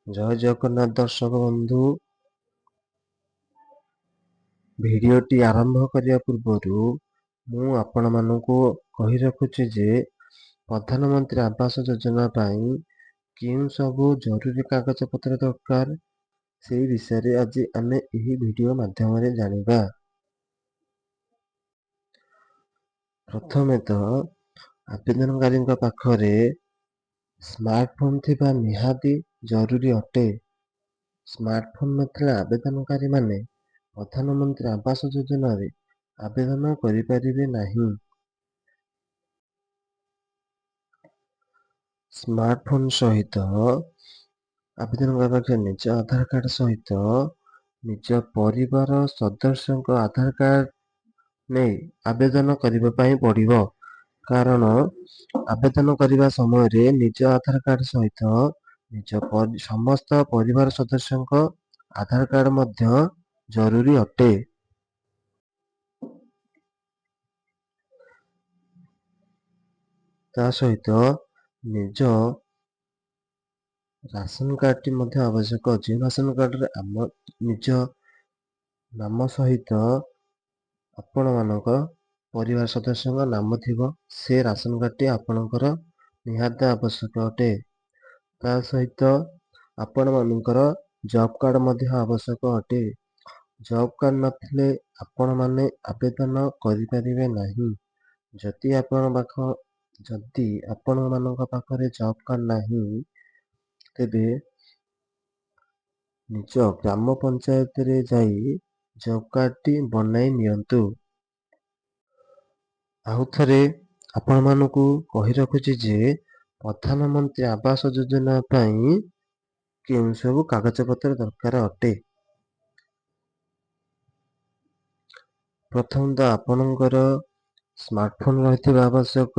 ଜୟ ଜଗନ୍ନାଥ ଦର୍ଶକ ବନ୍ଧୁ। ଭିଡିଓଟି ଆରମ୍ଭ କରିବା ପୂର୍ବରୁ ମୁଁ ଆପଣମାନଙ୍କୁ କହି ରଖୁଛି ଯେ ପ୍ରଧାନମନ୍ତ୍ରୀ ଆବାସ ଯୋଜନା ପାଇଁ କେଉଁ ସବୁ ଜରୁରୀ କାଗଜପତ୍ର ଦରକାର ସେହି ବିଷୟରେ ଆଜି ଆମେ ଏହି ଭିଡିଓ ମାଧ୍ୟମରେ ଜାଣିବା। ପ୍ରଥମେ ତ ଆବେଦନକାରୀଙ୍କ ପାଖରେ ସ୍ମାର୍ଟଫୋନ୍ ଥିବା ନିହାତି ଜରୁରୀ ଅଟେ। ସ୍ମାର୍ଟଫୋନ୍ ନଥିଲେ ଆବେଦନକାରୀମାନେ ପ୍ରଧାନମନ୍ତ୍ରୀ ଆବାସ ଯୋଜନାରେ ଆବେଦନ କରିପାରିବେ ନାହିଁ। ସ୍ମାର୍ଟଫୋନ୍ ସହିତ ଆବେଦନକାରୀ ପାଖରେ ନିଜ ଆଧାର କାର୍ଡ ସହିତ ନିଜ ପରିବାର ସଦସ୍ୟଙ୍କ ଆଧାର କାର୍ଡ ନେଇ ଆବେଦନ କରିବା ପାଇଁ ପଡ଼ିବ। କାରଣ ଆବେଦନ କରିବା ସମୟରେ ନିଜ ଆଧାର କାର୍ଡ ସହିତ ନିଜ ସମସ୍ତ ପରିବାର ସଦସ୍ୟଙ୍କ ଆଧାର କାର୍ଡ ମଧ୍ୟ ଜରୁରୀ ଅଟେ। ତା ସହିତ ନିଜ ରାସନ କାର୍ଡଟି ମଧ୍ୟ ଆବଶ୍ୟକ ଅଛି। ରାସନ କାର୍ଡରେ ନିଜ ନାମ ସହିତ ଆପଣମାନଙ୍କ ପରିବାର ସଦସ୍ୟଙ୍କ ନାମ ଥିବ। ସେ ରାସନ କାର୍ଡଟି ଆପଣଙ୍କର ନିହାତି ଆବଶ୍ୟକ ଅଟେ। ତା ସହିତ ଆପଣମାନଙ୍କର ଜବ୍ କାର୍ଡ ମଧ୍ୟ ଆବଶ୍ୟକ ଅଟେ। ଜବ୍ କାର୍ଡ ନଥିଲେ ଆପଣମାନେ ଆବେଦନ କରିପାରିବେ ନାହିଁ। ଯଦି ଆପଣମାନଙ୍କ ପାଖରେ ଜବ୍ କାର୍ଡ ନାହିଁ ତେବେ ନିଜ ଗ୍ରାମ ପଞ୍ଚାୟତରେ ଯାଇ ଜବ୍ କାର୍ଡଟି ବନାଇ ନିଅନ୍ତୁ। ଆଉ ଥରେ ଆପଣମାନଙ୍କୁ କହି ରଖୁଛି ଯେ ପ୍ରଧାନମନ୍ତ୍ରୀ ଆବାସ ଯୋଜନା ପାଇଁ କେଉଁ ସବୁ କାଗଜପତ୍ର ଦରକାର ଅଟେ। ପ୍ରଥମତଃ ଆପଣଙ୍କର ସ୍ମାର୍ଟଫୋନ୍ ରହିଥିବା ଆବଶ୍ୟକ।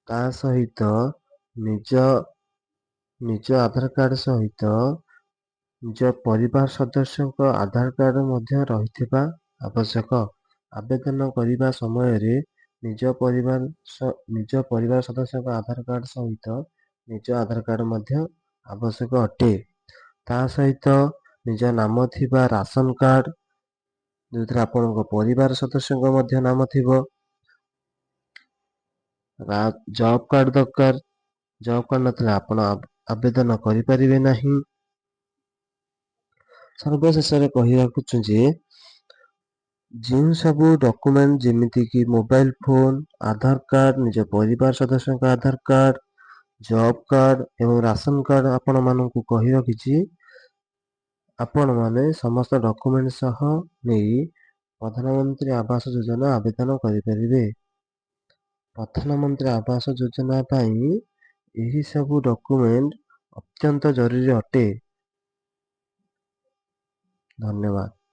ତା ସହିତ ନିଜ ଆଧାର କାର୍ଡ ସହିତ ନିଜ ପରିବାର ସଦସ୍ୟଙ୍କ ଆଧାର କାର୍ଡ ମଧ୍ୟ ରହିଥିବା ଆବଶ୍ୟକ। ଆବେଦନ କରିବା ସମୟରେ ନିଜ ପରିବାର ସଦସ୍ୟଙ୍କ ଆଧାର କାର୍ଡ ସହିତ ନିଜ ଆଧାର କାର୍ଡ ମଧ୍ୟ ଆବଶ୍ୟକ ଅଟେ। ତା ସହିତ ନିଜ ନାମ ଥିବା ରାସନ କାର୍ଡ, ଯେଉଁଥିରେ ଆପଣଙ୍କ ପରିବାର ସଦସ୍ୟଙ୍କ ମଧ୍ୟ ନାମ ଥିବ। ଜବ୍ କାର୍ଡ ଦରକାର। ଜବ୍ କାର୍ଡ ନଥିଲେ ଆପଣ ଆବେଦନ କରିପାରିବେ ନାହିଁ। ସର୍ବଶେଷରେ କହି ରଖୁଛୁ ଯେ ଯେଉଁ ସବୁ ଡକୁମେଣ୍ଟ ଯେମିତିକି ମୋବାଇଲ ଫୋନ, ଆଧାର କାର୍ଡ, ନିଜ ପରିବାର ସଦସ୍ୟଙ୍କ ଆଧାର କାର୍ଡ, ଜବ୍ କାର୍ଡ ଏବଂ ରାସନ କାର୍ଡ ଆପଣମାନଙ୍କୁ କହି ରଖିଛି। ଆପଣମାନେ ସମସ୍ତ ଡକୁମେଣ୍ଟ ସହ ନେଇ ପ୍ରଧାନମନ୍ତ୍ରୀ ଆବାସ ଯୋଜନା ଆବେଦନ କରିପାରିବେ। ପ୍ରଧାନମନ୍ତ୍ରୀ ଆବାସ ଯୋଜନା ପାଇଁ ଏହି ସବୁ ଡକୁମେଣ୍ଟ ଅତ୍ୟନ୍ତ ଜରୁରୀ ଅଟେ। ଧନ୍ୟବାଦ।